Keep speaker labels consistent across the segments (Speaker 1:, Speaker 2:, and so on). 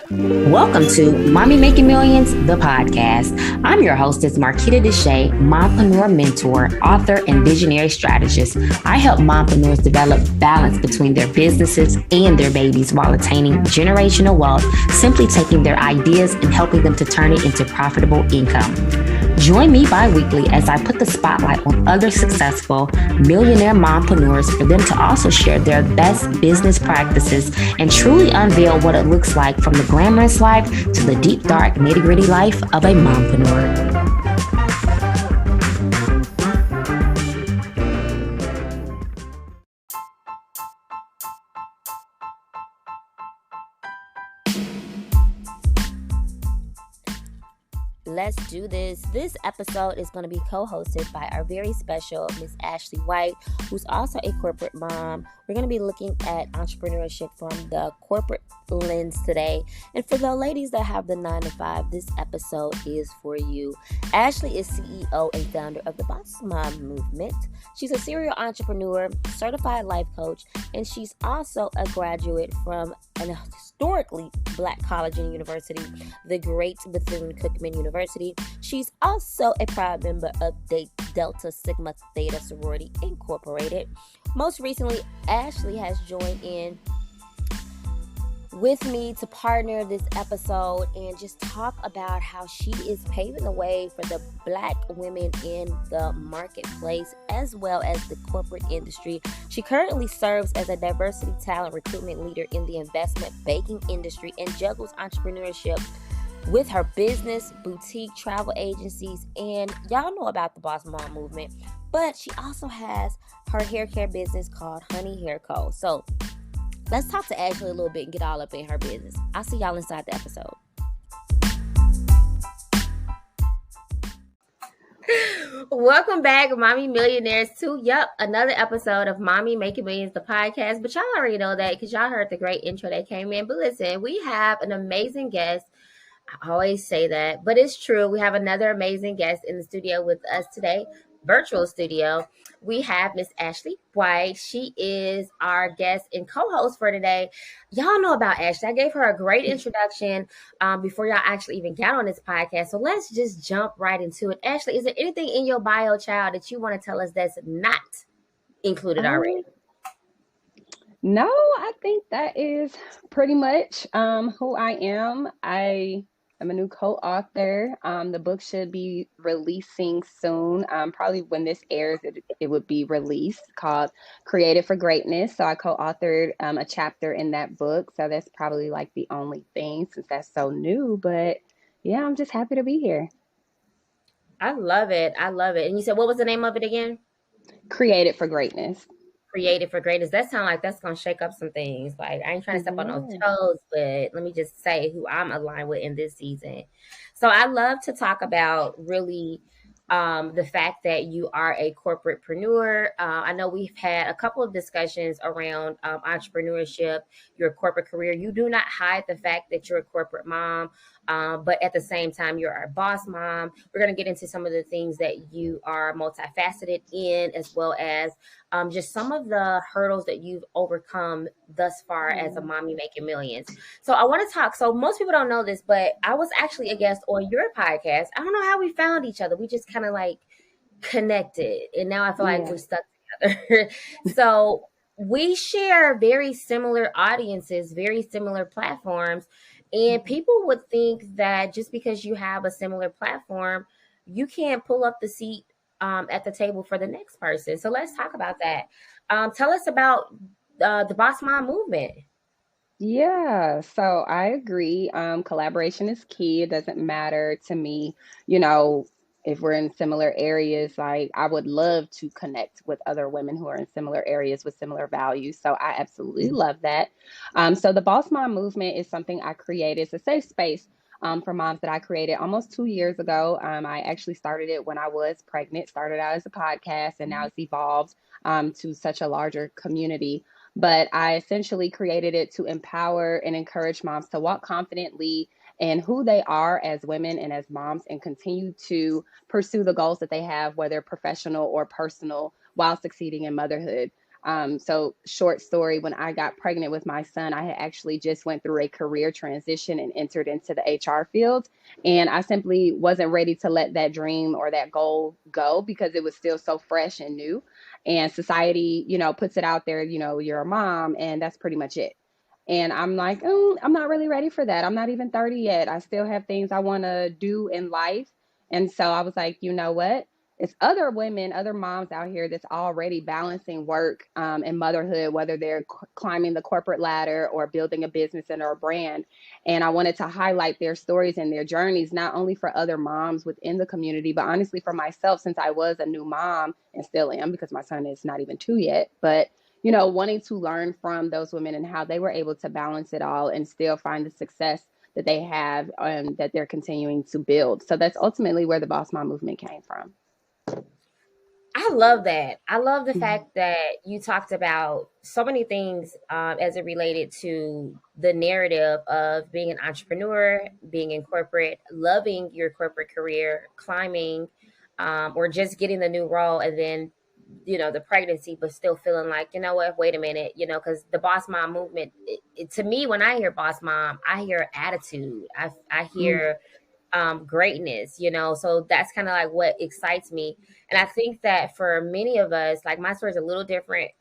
Speaker 1: Welcome to Mommy Making Millions, the podcast. I'm your hostess, Marquita Deshay, mompreneur mentor, author, and visionary strategist. I help mompreneurs develop balance between their businesses and their babies while attaining generational wealth, simply taking their ideas and helping them to turn it into profitable income. Join me bi-weekly as I put the spotlight on other successful millionaire mompreneurs for them to also share their best business practices and truly unveil what it looks like from the glamorous life to the deep, dark, nitty-gritty life of a mompreneur. Let's do this. This episode is going to be co-hosted by our very special Miss Ashlei White, who's also a corporate mom. We're going to be looking at entrepreneurship from the corporate lens today. And for the ladies that have the 9-to-5, this episode is for you. Ashlei is CEO and founder of the BAWSE Mom Movement. She's a serial entrepreneur, certified life coach, and she's also a graduate from an historically Black college and university, the Great Bethune-Cookman University. She's also a proud member of Delta Sigma Theta Sorority Incorporated. Most recently, Ashlei has joined in with me to partner this episode and just talk about how she is paving the way for the Black women in the marketplace as well as the corporate industry. She currently serves as a diversity talent recruitment leader in the investment banking industry and juggles entrepreneurship with her business, boutique travel agencies, and y'all know about the BAWSE Mom Movement, but she also has her hair care business called Honey Hair Co. So let's talk to Ashlei a little bit and get all up in her business. I'll see y'all inside the episode. Welcome back, Mommy Millionaires, to another episode of Mommy Making Millions, the podcast. But y'all already know that because y'all heard the great intro that came in. But listen, we have an amazing guest. I always say that, but it's true. We have another amazing guest in the studio with us today, virtual studio. We have Miss Ashlei White. She is our guest and co-host for today. Y'all know about Ashlei. I gave her a great introduction before y'all actually even got on this podcast. So let's just jump right into it. Ashlei, is there anything in your bio, child, that you want to tell us that's not included already?
Speaker 2: No, I think that is pretty much who I am. I'm a new co-author. The book should be releasing soon. Probably when this airs, it would be released, called Created for Greatness. So I co-authored a chapter in that book. So that's probably like the only thing since that's so new. But yeah, I'm just happy to be here.
Speaker 1: I love it. I love it. And you said, what was the name of it again?
Speaker 2: Created for Greatness.
Speaker 1: Created for Greatness. That sounds like that's gonna shake up some things. Like, I ain't trying to step on no toes, but let me just say who I'm aligned with in this season. So I love to talk about really the fact that you are a corporatepreneur. I know we've had a couple of discussions around entrepreneurship, your corporate career. You do not hide the fact that you're a corporate mom, but at the same time, you're a boss mom. We're going to get into some of the things that you are multifaceted in, as well as just some of the hurdles that you've overcome thus far as a mommy making millions. So I want to talk. So most people don't know this, but I was actually a guest on your podcast. I don't know how we found each other. We just kind of like connected, and now I feel like we're stuck together. So we share very similar audiences, very similar platforms, and people would think that just because you have a similar platform, you can't pull up the seat at the table for the next person. So let's talk about that. Tell us about the BAWSE Mom Movement.
Speaker 2: Yeah, so I agree. Collaboration is key. It doesn't matter to me, if we're in similar areas. Like, I would love to connect with other women who are in similar areas with similar values. So I absolutely love that. So the BAWSE Mom Movement is something I created. It's a safe space for moms that I created almost 2 years ago. I actually started it when I was pregnant, started out as a podcast, and now it's evolved to such a larger community. But I essentially created it to empower and encourage moms to walk confidently in who they are as women and as moms, and continue to pursue the goals that they have, whether professional or personal, while succeeding in motherhood. So short story, when I got pregnant with my son, I had actually just went through a career transition and entered into the HR field. And I simply wasn't ready to let that dream or that goal go because it was still so fresh and new. And society, puts it out there, you're a mom and that's pretty much it. And I'm like, I'm not really ready for that. I'm not even 30 yet. I still have things I want to do in life. And so I was like, you know what? It's other women, other moms out here that's already balancing work and motherhood, whether they're climbing the corporate ladder or building a business and or a brand. And I wanted to highlight their stories and their journeys, not only for other moms within the community, but honestly for myself, since I was a new mom and still am because my son is not even 2 yet. But wanting to learn from those women and how they were able to balance it all and still find the success that they have that they're continuing to build. So that's ultimately where the Boss Mom movement came from.
Speaker 1: I love that. I love the fact that you talked about so many things as it related to the narrative of being an entrepreneur, being in corporate, loving your corporate career, climbing, or just getting the new role, and then the pregnancy, but still feeling like, what, wait a minute, because the Boss Mom movement, to me, when I hear Boss Mom, I hear attitude. I hear greatness, so that's kind of like what excites me. And I think that for many of us, like my story is a little different,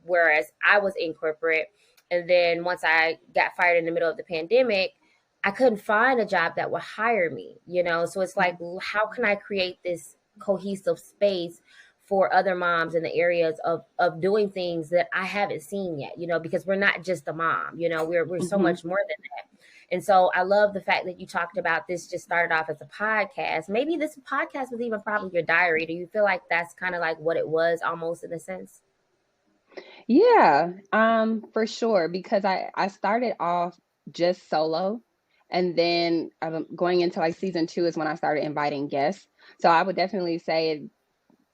Speaker 1: whereas I was in corporate, and then once I got fired in the middle of the pandemic, I couldn't find a job that would hire me, so it's like, how can I create this cohesive space for other moms in the areas of doing things that I haven't seen yet, because we're not just a mom, we're so much more than that. And so I love the fact that you talked about this just started off as a podcast. Maybe this podcast was even probably your diary. Do you feel like that's kind of like what it was almost in a sense?
Speaker 2: Yeah, for sure. Because I started off just solo, and then going into like season 2 is when I started inviting guests. So I would definitely say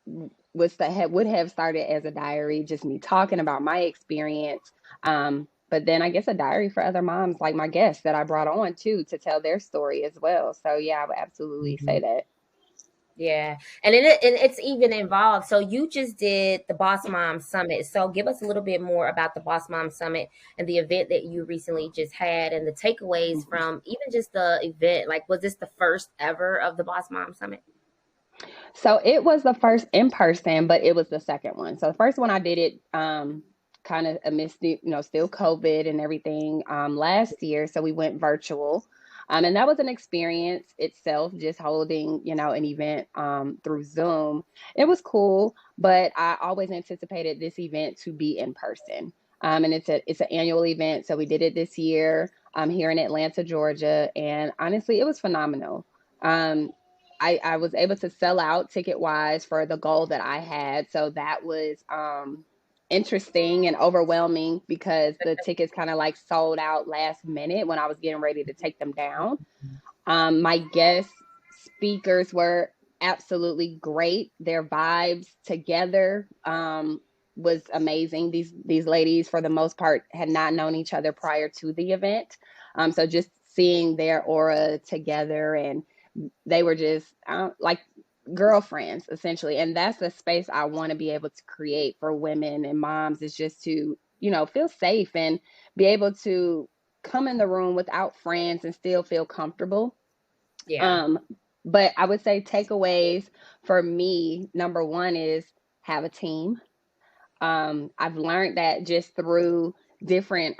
Speaker 2: it would have started as a diary, just me talking about my experience. But then I guess a diary for other moms, like my guests that I brought on too, to tell their story as well. So yeah, I would absolutely say that.
Speaker 1: Yeah. And it's even involved. So you just did the Boss Mom Summit. So give us a little bit more about the Boss Mom Summit and the event that you recently just had and the takeaways from even just the event. Like, was this the first ever of the Boss Mom Summit?
Speaker 2: So it was the first in person, but it was the second one. So the first one I did it kind of amidst the, still COVID and everything last year. So we went virtual. And that was an experience itself, just holding, an event through Zoom. It was cool, but I always anticipated this event to be in person. And it's an annual event. So we did it this year here in Atlanta, Georgia. And honestly, it was phenomenal. Um, I was able to sell out ticket wise for the goal that I had. So that was interesting and overwhelming because the tickets kind of like sold out last minute when I was getting ready to take them down. My guest speakers were absolutely great. Their vibes together was amazing. These ladies, for the most part, had not known each other prior to the event. So just seeing their aura together, and they were just like girlfriends essentially. And that's the space I want to be able to create for women and moms, is just to feel safe and be able to come in the room without friends and still feel comfortable.
Speaker 1: Yeah.
Speaker 2: But I would say takeaways for me, number one is have a team. I've learned that just through different,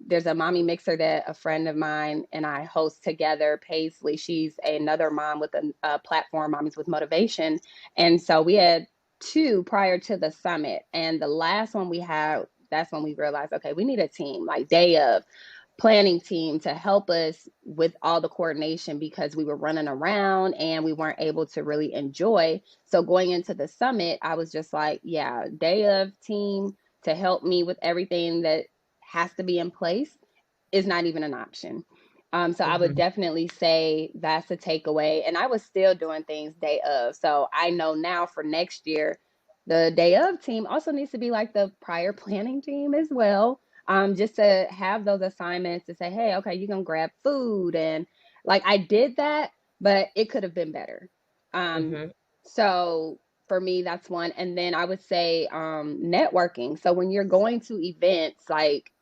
Speaker 2: there's a mommy mixer that a friend of mine and I host together, Paisley. She's another mom with a platform, Mommies with Motivation. And so we had 2 prior to the summit. And the last one we had, that's when we realized, okay, we need a team, like day of planning team to help us with all the coordination because we were running around and we weren't able to really enjoy. So going into the summit, I was just like, yeah, day of team to help me with everything that has to be in place is not even an option. So I would
Speaker 1: Mm-hmm.
Speaker 2: definitely say that's a takeaway. And I was still doing things day of. So I know now for next year, the day of team also needs to be like the prior planning team as well. Just to have those assignments to say, hey, okay, you're going to grab food. And like I did that, but it could have been better. Um,
Speaker 1: Mm-hmm.
Speaker 2: so for me, that's one. And then I would say networking. So when you're going to events, like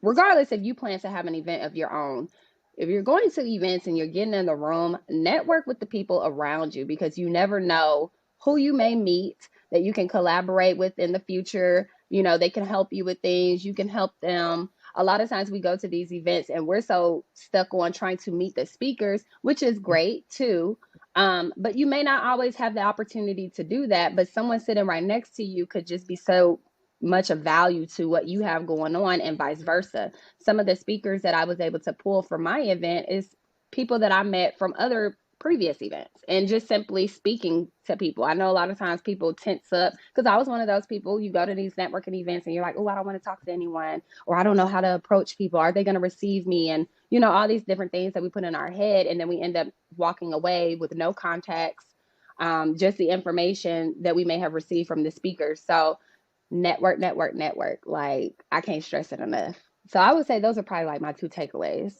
Speaker 2: regardless if you plan to have an event of your own, if you're going to events and you're getting in the room, network with the people around you, because you never know who you may meet that you can collaborate with in the future. You know, they can help you with things, you can help them. A lot of times we go to these events and we're so stuck on trying to meet the speakers, which is great too. But you may not always have the opportunity to do that. But someone sitting right next to you could just be so much of value to what you have going on, and vice versa. Some of the speakers that I was able to pull for my event is people that I met from other previous events, and just simply speaking to people. I know a lot of times people tense up, because I was one of those people. You go to these networking events and you're like, oh, I don't want to talk to anyone, or I don't know how to approach people. Are they going to receive me? And, you know, all these different things that we put in our head. And then we end up walking away with no context, just the information that we may have received from the speakers. So network, network, network. Like, I can't stress it enough. So I would say those are probably like my two takeaways.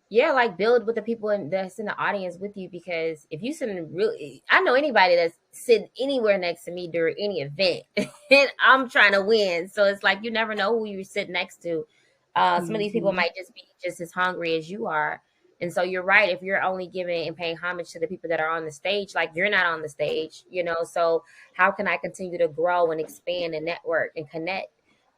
Speaker 1: Yeah, like build with the people that's in the audience with you, because if you sitting really, I know anybody that's sitting anywhere next to me during any event and I'm trying to win. So it's like you never know who you sit next to. Some of these people
Speaker 2: Mm-hmm.
Speaker 1: might just be just as hungry as you are. And so you're right. If you're only giving and paying homage to the people that are on the stage, like you're not on the stage, you know. So how can I continue to grow and expand and network and connect?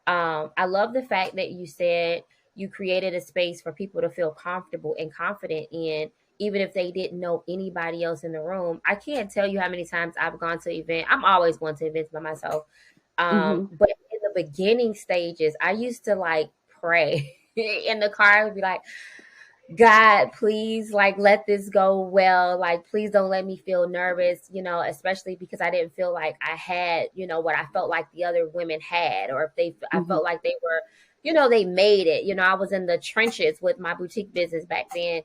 Speaker 1: I love the fact that you said you created a space for people to feel comfortable and confident in, even if they didn't know anybody else in the room. I can't tell you how many times I've gone to events. I'm always going to events by myself.
Speaker 2: Mm-hmm.
Speaker 1: But in the beginning stages, I used to like pray in the car. I would be like, God, please, like, let this go well. Like, please don't let me feel nervous, you know, especially because I didn't feel like I had, you know, what I felt like the other women had, or if I
Speaker 2: Mm-hmm.
Speaker 1: felt like they were, you know, they made it. You know, I was in the trenches with my boutique business back then.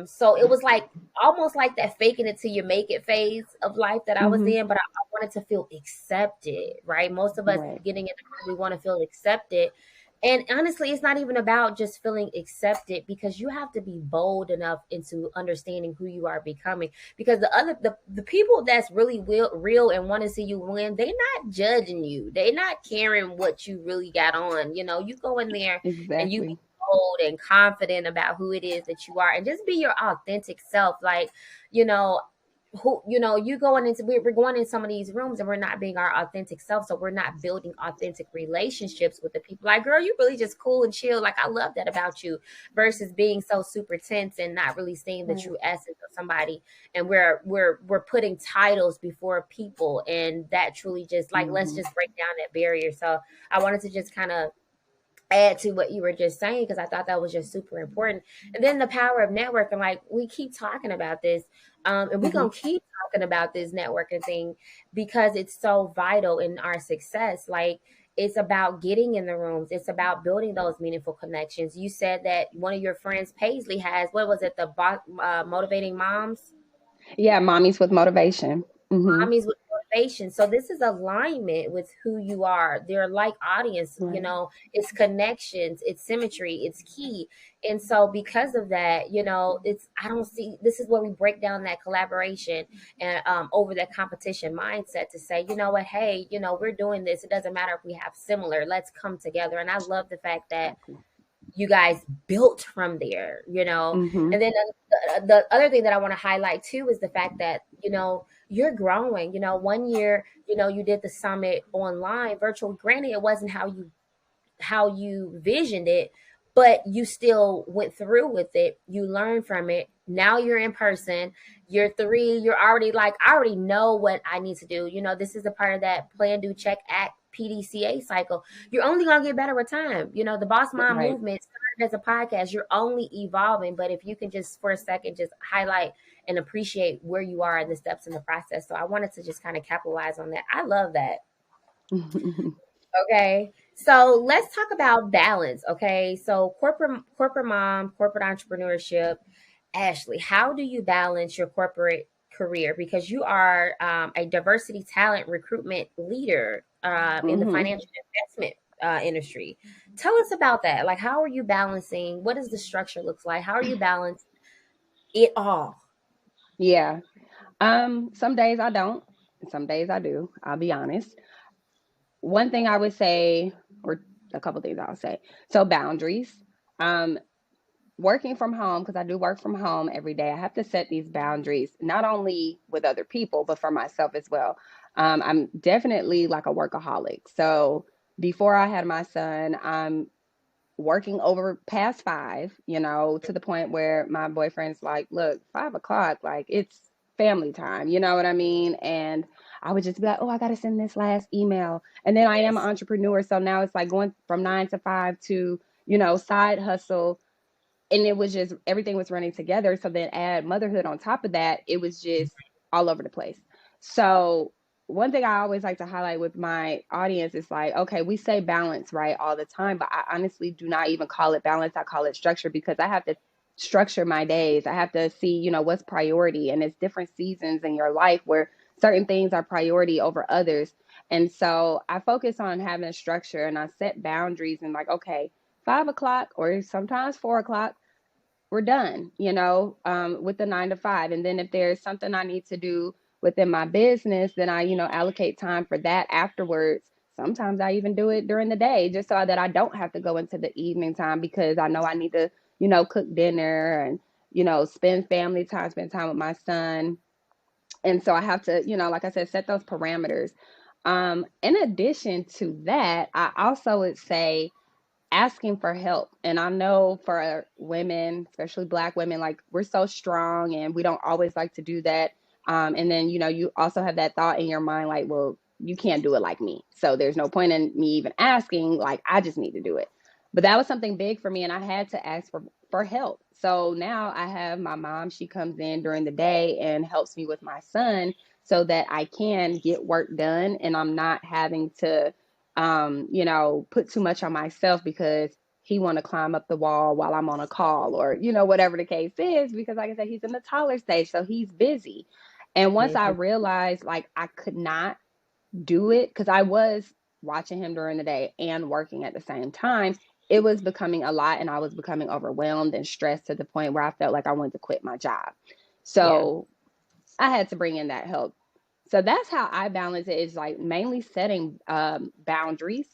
Speaker 1: So it was like almost like that faking it till you make it phase of life that I was
Speaker 2: Mm-hmm.
Speaker 1: in, but I wanted to feel accepted, right? Most of us
Speaker 2: Right.
Speaker 1: getting in the room, we want to feel accepted. And honestly, it's not even about just feeling accepted, because you have to be bold enough into understanding who you are becoming. Because the people that's really real and want to see you win, they're not judging you. They're not caring what you really got on. You know, you go in there and you be
Speaker 2: Exactly.
Speaker 1: bold and confident about who it is that you are, and just be your authentic self. Like, you know, who, you know, you going into, we're going in some of these rooms and we're not being our authentic self, so we're not building authentic relationships with the people. Like, girl, you really just cool and chill, like I love that about you, versus being so super tense and not really seeing the
Speaker 2: Right.
Speaker 1: true essence of somebody. And we're putting titles before people, and that truly just like, let's
Speaker 2: Mm-hmm.
Speaker 1: just break down that barrier. So I wanted to just kind of add to what you were just saying, because I thought that was just super important. And then the power of networking, like we keep talking about this, and we're
Speaker 2: Mm-hmm.
Speaker 1: gonna keep talking about this networking thing because it's so vital in our success. Like, it's about getting in the rooms, it's about building those meaningful connections. You said that one of your friends, Paisley, has, what was it, the motivating moms,
Speaker 2: Yeah, mommies with motivation. Mm-hmm.
Speaker 1: mommies with motivation. So this is alignment with who you are. They're like audience, you
Speaker 2: Right.
Speaker 1: know, it's connections, it's symmetry, it's key. And so because of that, you know, it's, I don't see, this is where we break down that collaboration and over that competition mindset to say, you know what, hey, you know, we're doing this. It doesn't matter if we have similar, let's come together. And I love the fact that
Speaker 2: Exactly.
Speaker 1: you guys built from there, you know.
Speaker 2: Mm-hmm.
Speaker 1: And then the other thing that I want to highlight too is the fact that, you know, you're growing. You know, one year, you know, you did the summit online virtual. Granted, it wasn't how you visioned it, but you still went through with it. You learned from it. Now you're in person. You're three. You're already like, I already know what I need to do. You know, this is a part of that plan, do, check, act PDCA cycle. You're only gonna get better with time. You know, the BAWSE Mom
Speaker 2: Right.
Speaker 1: Movement started as a podcast. You're only evolving. But if you can just for a second just highlight and appreciate where you are and the steps in the process. So I wanted to just kind of capitalize on that. I love that. Okay. So let's talk about balance. Okay. So corporate mom, corporate entrepreneurship. Ashley, how do you balance your corporate career? Because you are a diversity talent recruitment leader in the
Speaker 2: Mm-hmm.
Speaker 1: financial investment industry. Tell us about that. Like, how are you balancing? What does the structure look like? How are you balancing it all?
Speaker 2: Yeah. Some days I don't. Some days I do, I'll be honest. One thing I would say, or a couple things I'll say. So boundaries. Um, Working from home, because I do work from home every day, I have to set these boundaries, not only with other people, but for myself as well. I'm definitely like a workaholic. So before I had my son, I'm working over past five, to the point where my boyfriend's like, look, 5 o'clock, like it's family time, you know what I mean? And I would just be like, oh, I got to send this last email. And then I am an
Speaker 1: Yes.
Speaker 2: entrepreneur. So now it's like going from 9 to 5 to, side hustle, and it was just everything was running together. So then add motherhood on top of that, it was just all over the place. So one thing I always like to highlight with my audience is like, okay, we say balance, right, all the time, but I honestly do not even call it balance. I call it structure, because I have to structure my days. I have to see, what's priority, and it's different seasons in your life where certain things are priority over others. And so I focus on having a structure, and I set boundaries, and like, okay, 5 o'clock or sometimes 4 o'clock, we're done, with the 9 to 5. And then if there's something I need to do within my business, then I, allocate time for that afterwards. Sometimes I even do it during the day, just so that I don't have to go into the evening time, because I know I need to, cook dinner and, spend family time, spend time with my son. And so I have to, like I said, set those parameters. In addition to that, I also would say asking for help. And I know for women, especially Black women, like we're so strong and we don't always like to do that. And then, you also have that thought in your mind, like, well, you can't do it like me. So there's no point in me even asking, like, I just need to do it. But that was something big for me, and I had to ask for help. So now I have my mom. She comes in during the day and helps me with my son, so that I can get work done and I'm not having to put too much on myself because he want to climb up the wall while I'm on a call, or, whatever the case is, because like I said, he's in the toddler stage, so he's busy. And once I
Speaker 1: Mm-hmm.
Speaker 2: realized like I could not do it, because I was watching him during the day and working at the same time, it was becoming a lot, and I was becoming overwhelmed and stressed to the point where I felt like I wanted to quit my job.
Speaker 1: Yeah.
Speaker 2: So I had to bring in that help. So that's how I balance it, is like mainly setting boundaries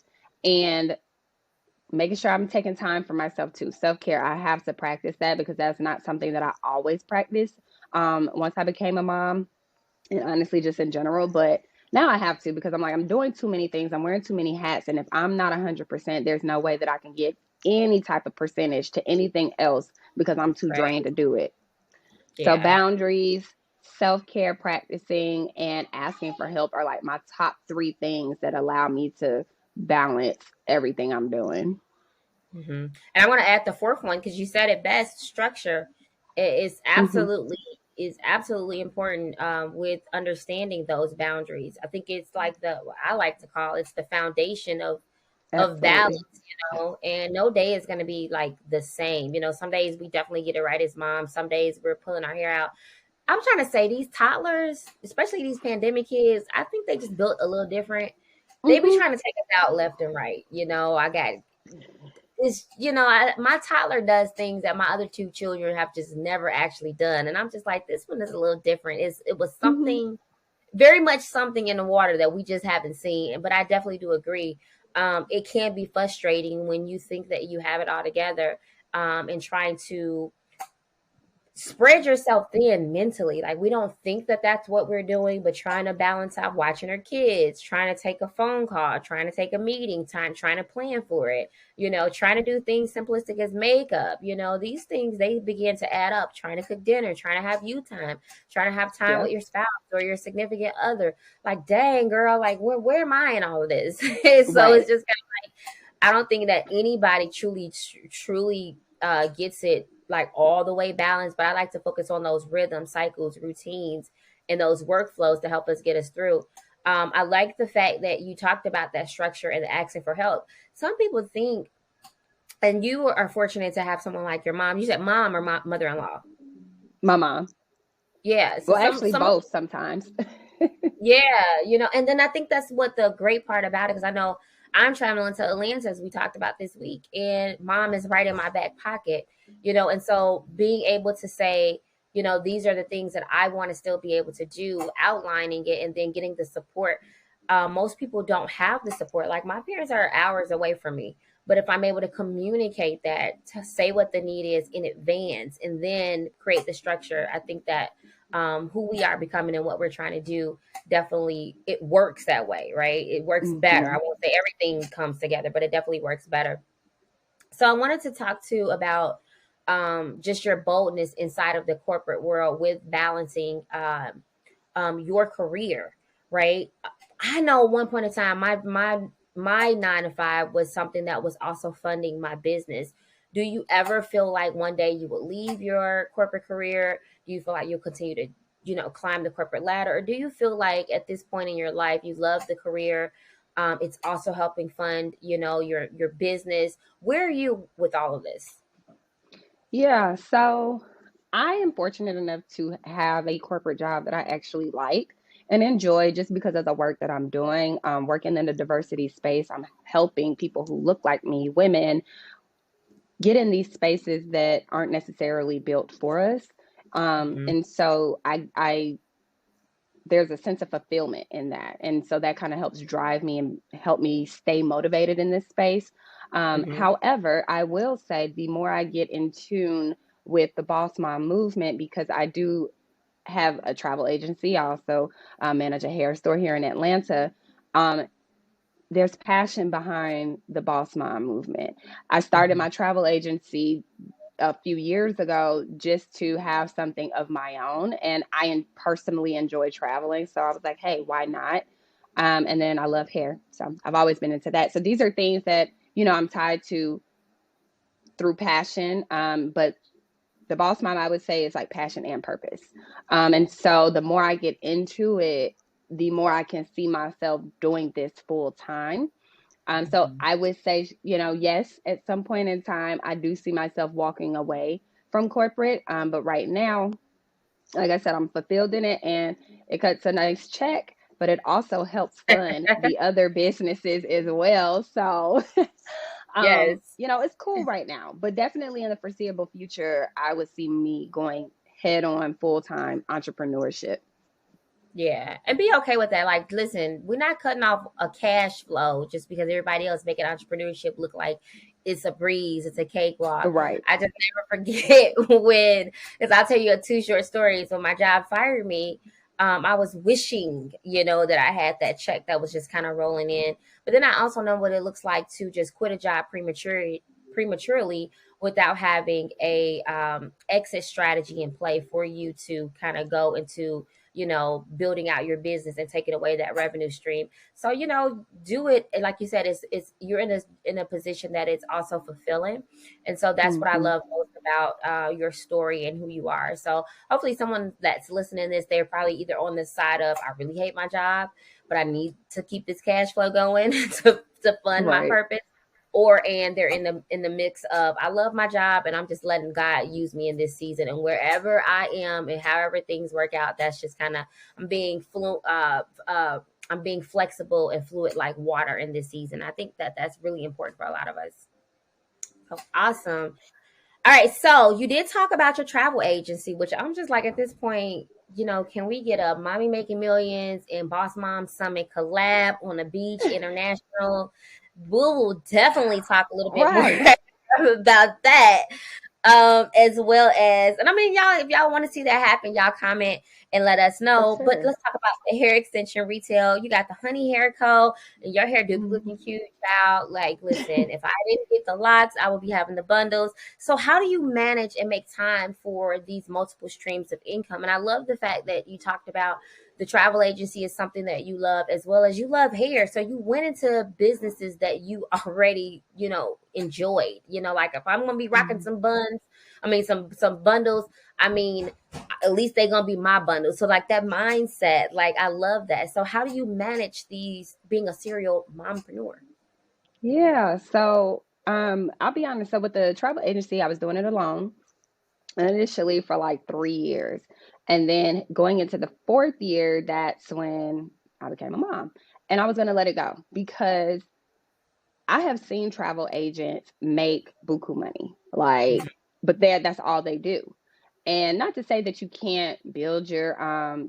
Speaker 2: and making sure I'm taking time for myself too. Self-care, I have to practice that, because that's not something that I always practice once I became a mom, and honestly just in general. But now I have to, because I'm like, I'm doing too many things. I'm wearing too many hats. And if I'm not 100%, there's no way that I can get any type of percentage to anything else, because I'm too drained
Speaker 1: Right.
Speaker 2: to do it. So
Speaker 1: Yeah.
Speaker 2: boundaries, self-care practicing, and asking for help are like my top 3 things that allow me to balance everything I'm doing.
Speaker 1: Mm-hmm. And I want to add the fourth one because you said it best. Structure is
Speaker 2: Hmm.
Speaker 1: absolutely important with understanding those boundaries. I think it's like I like to call it's the foundation of balance,
Speaker 2: Absolutely.
Speaker 1: and no day is going to be like the same. Some days we definitely get it right as moms. Some days we're pulling our hair out. I'm trying to say these toddlers, especially these pandemic kids, I think they just built a little different. They be
Speaker 2: Hmm.
Speaker 1: trying to take us out left and right. I got my toddler does things that my other 2 children have just never actually done, and I'm just like, this one is a little different. It was
Speaker 2: Hmm.
Speaker 1: something very much something in the water that we just haven't seen. But I definitely do agree. It can be frustrating when you think that you have it all together, and trying to spread yourself thin mentally. Like, we don't think that that's what we're doing, but trying to balance out watching our kids, trying to take a phone call, trying to take a meeting time, trying to plan for it, trying to do things simplistic as makeup. These things, they begin to add up. Trying to cook dinner, trying to have you time, trying to have time with
Speaker 2: Yep.
Speaker 1: your spouse or your significant other. Like, dang, girl, like, where am I in all of this? So it's
Speaker 2: Right.
Speaker 1: just kind of like, I don't think that anybody truly gets it like all the way balanced, but I like to focus on those rhythms, cycles, routines, and those workflows to help us get us through. I like the fact that you talked about that structure and the asking for help. Some people think, and you are fortunate to have someone like your mom. You said mom or mother-in-law.
Speaker 2: My mom.
Speaker 1: Yeah. So
Speaker 2: Well,
Speaker 1: some
Speaker 2: actually,
Speaker 1: some
Speaker 2: both sometimes.
Speaker 1: Yeah, and then I think that's what the great part about it, because I know I'm traveling to Atlanta, as we talked about this week, and mom is right in my back pocket, and so being able to say, these are the things that I want to still be able to do, outlining it and then getting the support. Most people don't have the support. Like my parents are hours away from me. But if I'm able to communicate that, to say what the need is in advance, and then create the structure, I think that who we are becoming and what we're trying to do, definitely it works that way, right? It works better. I
Speaker 2: Mhm.
Speaker 1: won't say everything comes together, but it definitely works better. So I wanted to talk to about just your boldness inside of the corporate world with balancing your career, right? I know at one point in time, my 9 to 5 was something that was also funding my business. Do you ever feel like one day you will leave your corporate career? Do you feel like you'll continue to, climb the corporate ladder? Or do you feel like at this point in your life, you love the career? It's also helping fund, your business. Where are you with all of this?
Speaker 2: Yeah, so I am fortunate enough to have a corporate job that I actually like and enjoy just because of the work that I'm doing. Working in the diversity space, I'm helping people who look like me, women, get in these spaces that aren't necessarily built for us.
Speaker 1: Hmm.
Speaker 2: And so I there's a sense of fulfillment in that. And so that kind of helps drive me and help me stay motivated in this space.
Speaker 1: Hmm.
Speaker 2: However, I will say the more I get in tune with the BAWSE Mom movement, because I do have a travel agency, I also manage a hair store here in Atlanta. Um, there's passion behind the BAWSE Mom movement. I started
Speaker 1: Hmm.
Speaker 2: my travel agency a few years ago just to have something of my own. And I personally enjoy traveling. So I was like, hey, why not? And then I love hair. So I've always been into that. So these are things that, I'm tied to through passion. But the BAWSE Mom, I would say, is like passion and purpose. And so the more I get into it, the more I can see myself doing this full time. So
Speaker 1: Hmm.
Speaker 2: I would say, yes, at some point in time, I do see myself walking away from corporate. But right now, like I said, I'm fulfilled in it and it cuts a nice check, but it also helps fund the other businesses as well. So,
Speaker 1: Yes.
Speaker 2: it's cool right now, but definitely in the foreseeable future, I would see me going head on full time entrepreneurship.
Speaker 1: Yeah, and be okay with that. Like, listen, we're not cutting off a cash flow just because everybody else making entrepreneurship look like it's a breeze, it's a cakewalk.
Speaker 2: Right.
Speaker 1: I just never forget when, because I'll tell you two short stories. When my job fired me, I was wishing, that I had that check that was just kind of rolling in. But then I also know what it looks like to just quit a job prematurely without having a exit strategy in play for you to kind of go into building out your business and taking away that revenue stream. So, do it. And like you said, it's you're in a position that it's also fulfilling. And so that's what I
Speaker 2: Hmm.
Speaker 1: love most about your story and who you are. So hopefully someone that's listening to this, they're probably either on the side of, I really hate my job, but I need to keep this cash flow going to fund my
Speaker 2: Right.
Speaker 1: purpose, or and they're in the mix of, I love my job and I'm just letting God use me in this season, and wherever I am and however things work out, that's just kind of, I'm being I'm being flexible and fluid like water in this season. I think that that's really important for a lot of us. So awesome. All right, so you did talk about your travel agency, which I'm just like, at this point, can we get a Mommy Making Millions and Boss Mom Summit collab on the beach international? We will definitely talk a little bit more
Speaker 2: Right.
Speaker 1: about that. As well as, and I mean, y'all, if y'all want to see that happen, y'all comment and let us
Speaker 2: For
Speaker 1: know. But
Speaker 2: sure.
Speaker 1: let's talk about the hair extension retail. You got the honey hair co, and your hair do be
Speaker 2: Mhm.
Speaker 1: looking cute, child. Like, listen, if I didn't get the lots, I would be having the bundles. So, how do you manage and make time for these multiple streams of income? And I love the fact that you talked about the travel agency is something that you love, as well as you love hair. So you went into businesses that you already, enjoyed. Like if I'm gonna be rocking
Speaker 2: Mhm.
Speaker 1: some buns, I mean some bundles, I mean, at least they're gonna be my bundles. So like that mindset, like I love that. So how do you manage these being a serial mompreneur?
Speaker 2: Yeah. So, I'll be honest. So with the travel agency, I was doing it alone initially for like 3 years. And then going into the fourth year, that's when I became a mom. And I was going to let it go because I have seen travel agents make buku money. Like, but that's all they do. And not to say that you can't build your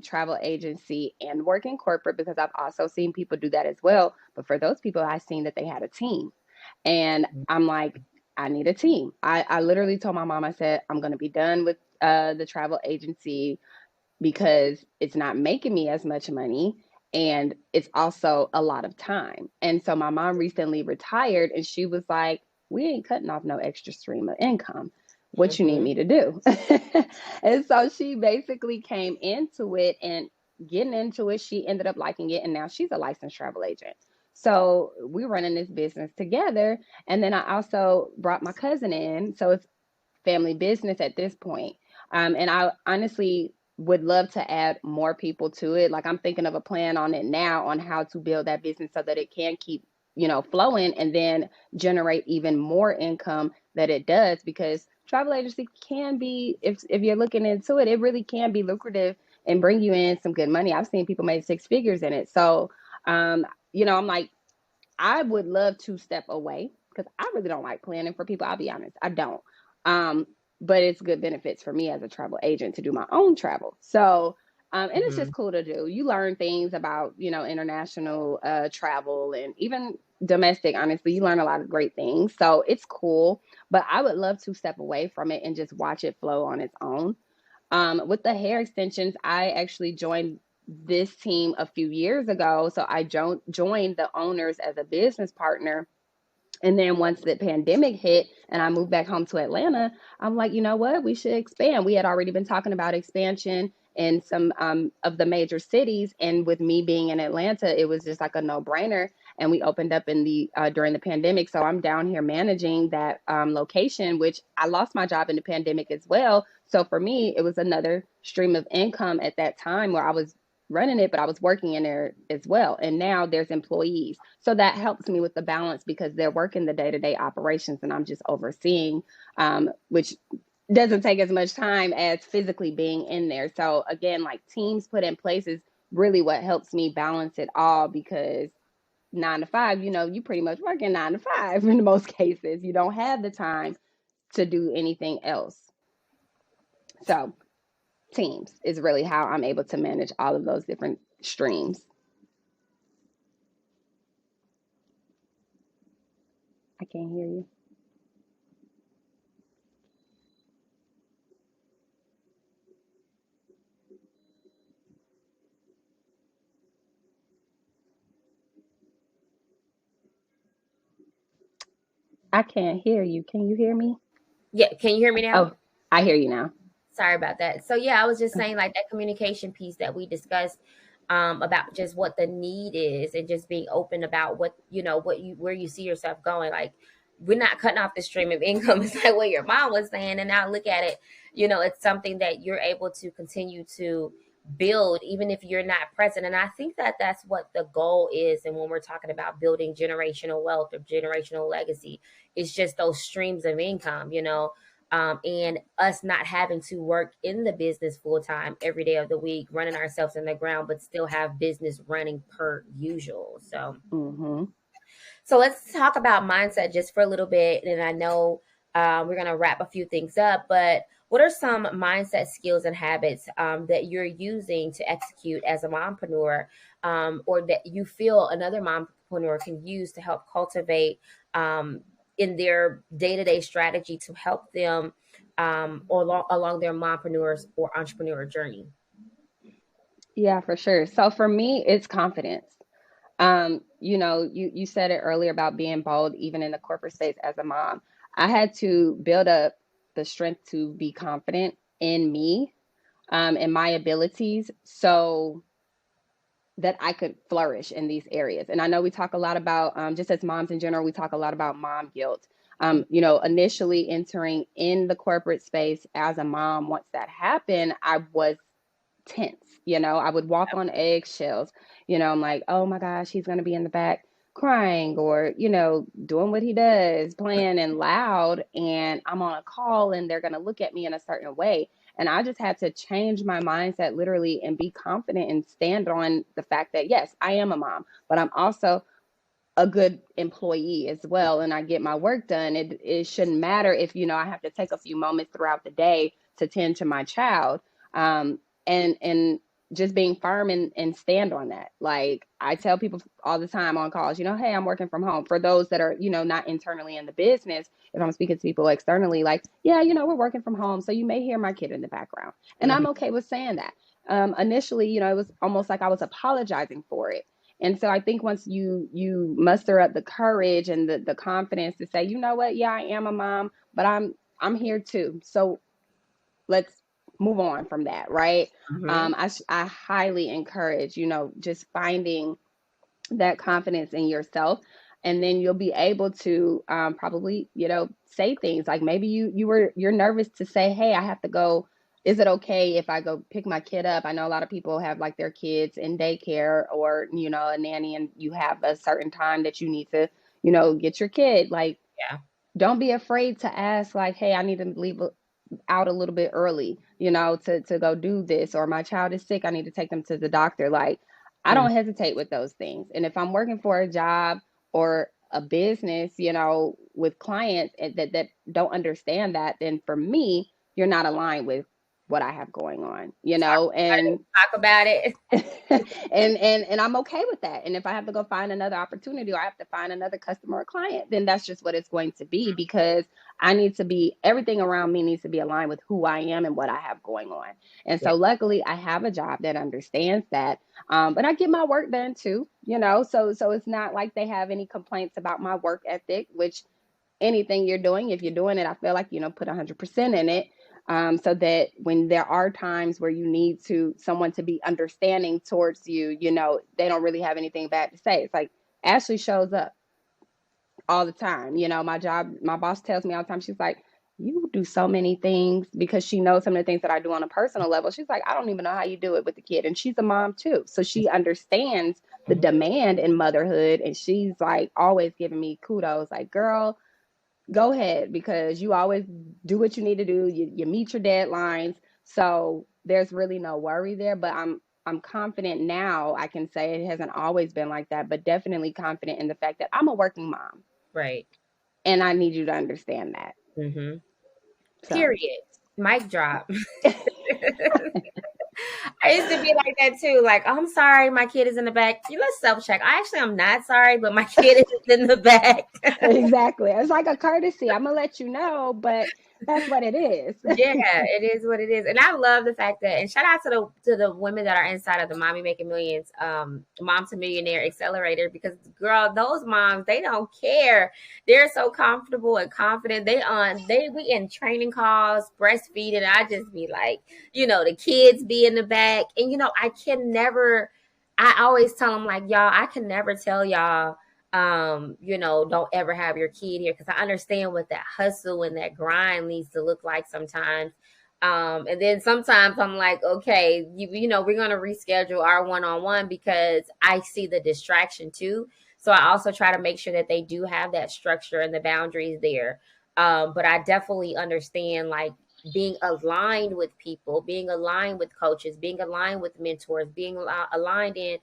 Speaker 2: travel agency and work in corporate, because I've also seen people do that as well. But for those people, I've seen that they had a team. And I'm like, I need a team. I literally told my mom, I said, I'm going to be done with the travel agency because it's not making me as much money. And it's also a lot of time. And so my mom recently retired and she was like, we ain't cutting off no extra stream of income. What you need
Speaker 1: Mm-hmm.
Speaker 2: me to do? And so she basically came into it, and getting into it, she ended up liking it. And now she's a licensed travel agent. So we're running this business together. And then I also brought my cousin in. So it's family business at this point. And I honestly would love to add more people to it. Like, I'm thinking of a plan on it now on how to build that business so that it can keep, flowing, and then generate even more income that it does, because travel agency can be, if you're looking into it, it really can be lucrative and bring you in some good money. I've seen people make six figures in it. So, I'm like, I would love to step away because I really don't like planning for people. I'll be honest, I don't. Um, but it's good benefits for me as a travel agent to do my own travel. So, and it's
Speaker 1: Mm-hmm.
Speaker 2: just cool to do. You learn things about, international travel and even domestic. Honestly, you learn a lot of great things. So it's cool. But I would love to step away from it and just watch it flow on its own. With the hair extensions, I actually joined this team a few years ago. So I joined the owners as a business partner. And then once the pandemic hit and I moved back home to Atlanta, I'm like, you know what? We should expand. We had already been talking about expansion in some of the major cities. And with me being in Atlanta, it was just like a no brainer. And we opened up in the during the pandemic. So I'm down here managing that location, which I lost my job in the pandemic as well. So for me, it was another stream of income at that time where I was running it, but I was working in there as well. And now there's employees. So that helps me with the balance because they're working the day-to-day operations and I'm just overseeing, which doesn't take as much time as physically being in there. So again, like, teams put in place is really what helps me balance it all, because 9 to 5, you pretty much working 9 to 5 in most cases. You don't have the time to do anything else. So teams is really how I'm able to manage all of those different streams. I can't hear you. I can't hear you. Can you hear me?
Speaker 1: Yeah, can you hear me now?
Speaker 2: Oh, I hear you now.
Speaker 1: Sorry about that. So yeah, I was just saying, like, that communication piece that we discussed, about just what the need is and just being open about what, what you, where you see yourself going. Like, we're not cutting off the stream of income. It's like what your mom was saying. And now look at it, it's something that you're able to continue to build even if you're not present. And I think that that's what the goal is. And when we're talking about building generational wealth or generational legacy, it's just those streams of income, and us not having to work in the business full time every day of the week, running ourselves in the ground, but still have business running per usual.
Speaker 2: Mm-hmm.
Speaker 1: So let's talk about mindset just for a little bit. And I know we're going to wrap a few things up, but what are some mindset skills and habits that you're using to execute as a mompreneur, or that you feel another mompreneur can use to help cultivate in their day-to-day strategy to help them or along their mompreneurs or entrepreneur journey?
Speaker 2: Yeah, for sure. So for me, it's confidence. You said it earlier about being bold, even in the corporate space as a mom. I had to build up the strength to be confident in me, and my abilities, so that I could flourish in these areas. And I know we talk a lot about, just as moms in general, we talk a lot about mom guilt. Initially entering in the corporate space as a mom, once that happened, I was tense. I would walk on eggshells. I'm like, oh my gosh, he's going to be in the back crying, or, doing what he does, playing and loud. And I'm on a call and they're going to look at me in a certain way. And I just had to change my mindset literally and be confident and stand on the fact that, yes, I am a mom, but I'm also a good employee as well, and I get my work done. It shouldn't matter if, I have to take a few moments throughout the day to tend to my child. And just being firm and stand on that. Like I tell people all the time on calls, hey, I'm working from home. For those that are, not internally in the business, if I'm speaking to people externally, like, yeah, we're working from home, so you may hear my kid in the background. And I'm okay with saying that. Initially, it was almost like I was apologizing for it. And so I think once you muster up the courage and the confidence to say, you know what, yeah, I am a mom, but I'm here too. So let's move on from that, right?
Speaker 1: Mm-hmm.
Speaker 2: I highly encourage, just finding that confidence in yourself, and then you'll be able to probably, say things like maybe you're nervous to say, hey, I have to go. Is it okay if I go pick my kid up? I know a lot of people have like their kids in daycare or, a nanny, and you have a certain time that you need to, get your kid. Like,
Speaker 1: Yeah.
Speaker 2: don't be afraid to ask, like, hey, I need to leave out a little bit early, to go do this, or my child is sick, I need to take them to the doctor. Like, I
Speaker 1: Mm.
Speaker 2: don't hesitate with those things. And if I'm working for a job or a business, with clients that don't understand that, then for me, you're not aligned with what I have going on, and
Speaker 1: Talk about it.
Speaker 2: and I'm okay with that. And if I have to go find another opportunity, or I have to find another customer or client, then that's just what it's going to be, because I need to be, everything around me needs to be aligned with who I am and what I have going on. And
Speaker 1: Yeah.
Speaker 2: so luckily I have a job that understands that. But I get my work done too, so it's not like they have any complaints about my work ethic, which anything you're doing, if you're doing it, I feel like, put 100% in it. So that when there are times where you need someone to be understanding towards you, they don't really have anything bad to say. It's like Ashley shows up all the time. My boss tells me all the time, she's like, you do so many things, because she knows some of the things that I do on a personal level. She's like, I don't even know how you do it with the kid. And she's a mom too. So she understands the demand in motherhood. And she's like always giving me kudos, like, girl, go ahead, because you always do what you need to do. You meet your deadlines. So there's really no worry there. But I'm confident now. I can say it hasn't always been like that, but definitely confident in the fact that I'm a working mom.
Speaker 1: Right.
Speaker 2: And I need you to understand that.
Speaker 1: Mm-hmm.
Speaker 2: So
Speaker 1: Period. Mic drop. I used to be like that too. Like, oh, I'm sorry, my kid is in the back. You let's self check. I actually am not sorry, but my kid is in the back.
Speaker 2: exactly. It's like a courtesy. I'm gonna let you know, but that's what it is.
Speaker 1: Yeah, it is what it is. And I love the fact that, and shout out to the women that are inside of the Mommy Making Millions Mom to Millionaire Accelerator, because girl, those moms, they don't care. They're so comfortable and confident. We in training calls, breastfeeding. I just be like, the kids be in the back. And I always tell them, like, y'all, I can never tell y'all don't ever have your kid here, because I understand what that hustle and that grind needs to look like sometimes. And then sometimes I'm like, okay, we're gonna reschedule our one-on-one, because I see the distraction too. So I also try to make sure that they do have that structure and the boundaries there. But I definitely understand, like, being aligned with people, being aligned with coaches, being aligned with mentors, being aligned in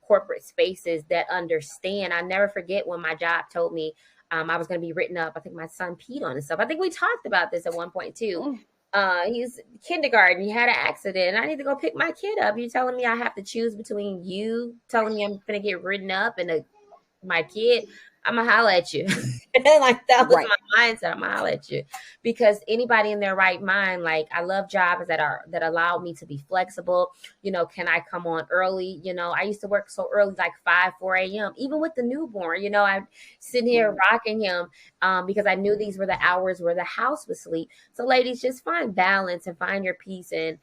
Speaker 1: corporate spaces that understand. I never forget when my job told me I was going to be written up. I think my son peed on himself. I think we talked about this at one point too. He's kindergarten. He had an accident. I need to go pick my kid up. You telling me I have to choose between you telling me I'm going to get written up and my kid? I'm gonna holler at you. Like, that was
Speaker 2: Right.
Speaker 1: my mindset. I'm gonna holler at you, because anybody in their right mind, like, I love jobs that allow me to be flexible. Can I come on early? I used to work so early, like 4 a.m. Even with the newborn. I'm sitting here rocking him because I knew these were the hours where the house would sleep. So, ladies, just find balance and find your peace, and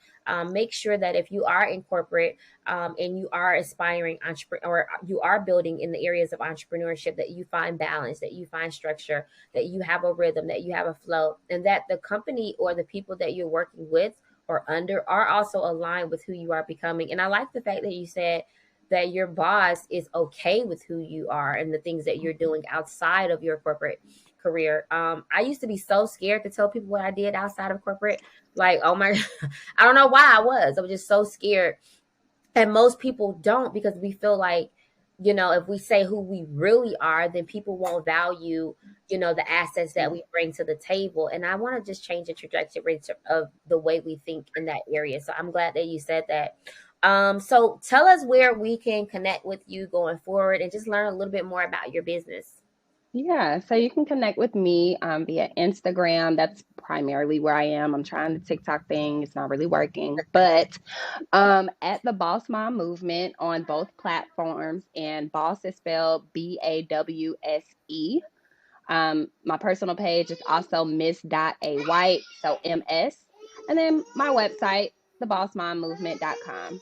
Speaker 1: make sure that if you are in corporate and you are aspiring entrepreneur, or you are building in the areas of entrepreneurship, that you find balance, that you find structure, that you have a rhythm, that you have a flow, and that the company or the people that you're working with or under are also aligned with who you are becoming. And I like the fact that you said that your boss is okay with who you are and the things that you're doing outside of your corporate career. I used to be so scared to tell people what I did outside of corporate. Like, oh my, I don't know why I was just so scared. And most people don't, because we feel like if we say who we really are, then people won't value, the assets that we bring to the table. And I want to just change the trajectory of the way we think in that area. So I'm glad that you said that. So tell us where we can connect with you going forward and just learn a little bit more about your business.
Speaker 2: Yeah, so you can connect with me via Instagram. That's primarily where I am. I'm trying the TikTok thing. It's not really working. But at the BAWSE Mom Movement on both platforms, and BAWSE is spelled BAWSE. My personal page is also Miss.A White, so MS. And then my website, thebawsemommovement.com.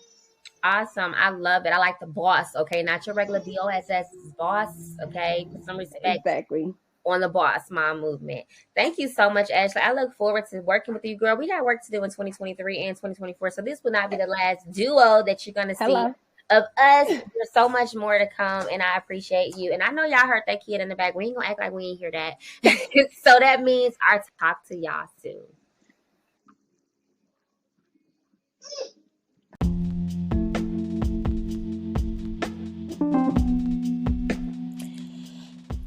Speaker 1: Awesome. I love it. I like the boss. Okay. Not your regular BOSS boss. Okay. Put some respect
Speaker 2: Exactly.
Speaker 1: on the BAWSE Mom Movement. Thank you so much, Ashley. I look forward to working with you, girl. We got work to do in 2023 and 2024. So this will not be the last duo that you're going to see
Speaker 2: Hello.
Speaker 1: of us. There's so much more to come, and I appreciate you. And I know y'all heard that kid in the back. We ain't going to act like we ain't hear that. So that means I'll talk to y'all soon.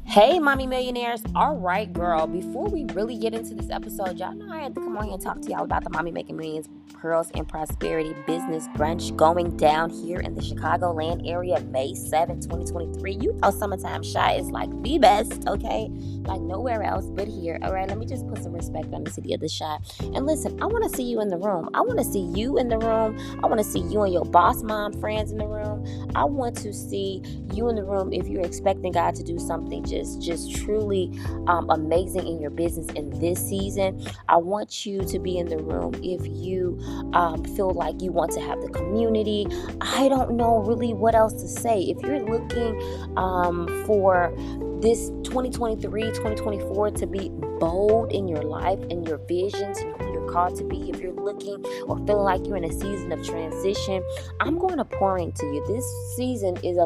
Speaker 1: Hey, Mommy Millionaires. All right, girl. Before we really get into this episode, y'all know I had to come on here and talk to y'all about the Mommy Making Millions Pearls and Prosperity Business Brunch going down here in the Chicagoland area, May 7th, 2023. You know, summertime shy is like the best, okay? Like nowhere else but here. All right, let me just put some respect on the city of the Chi. And listen, I want to see you in the room. I want to see you in the room. I want to see you and your boss mom friends in the room. I want to see you in the room if you're expecting God to do something just truly amazing in your business in this season. I want you to be in the room if you feel like you want to have the community. I don't know really what else to say. If you're looking for this 2023, 2024 to be bold in your life and your visions and who you're called to be, if you're looking or feeling like you're in a season of transition, I'm going to pour into you. This season is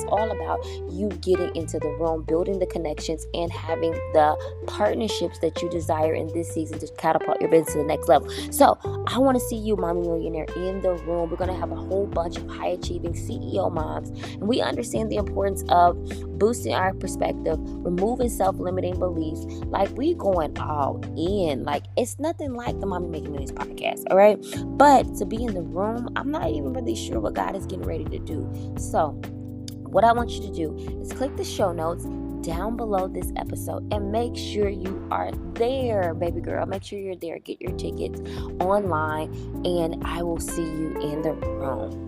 Speaker 1: all about you getting into the room, building the connections, and having the partnerships that you desire in this season to catapult your business to the next level. So I want to see you, Mommy Millionaire, in the room. We're going to have a whole bunch of high achieving CEO moms, and we understand the importance of boosting our perspective, removing self-limiting beliefs. Like, we going all in. Like, it's nothing like the Mommy Making Millions podcast, all right? But to be in the room, I'm not even really sure what God is getting ready to do. So what I want you to do is click the show notes down below this episode and make sure you are there, baby girl. Make sure you're there. Get your tickets online, and I will see you in the room.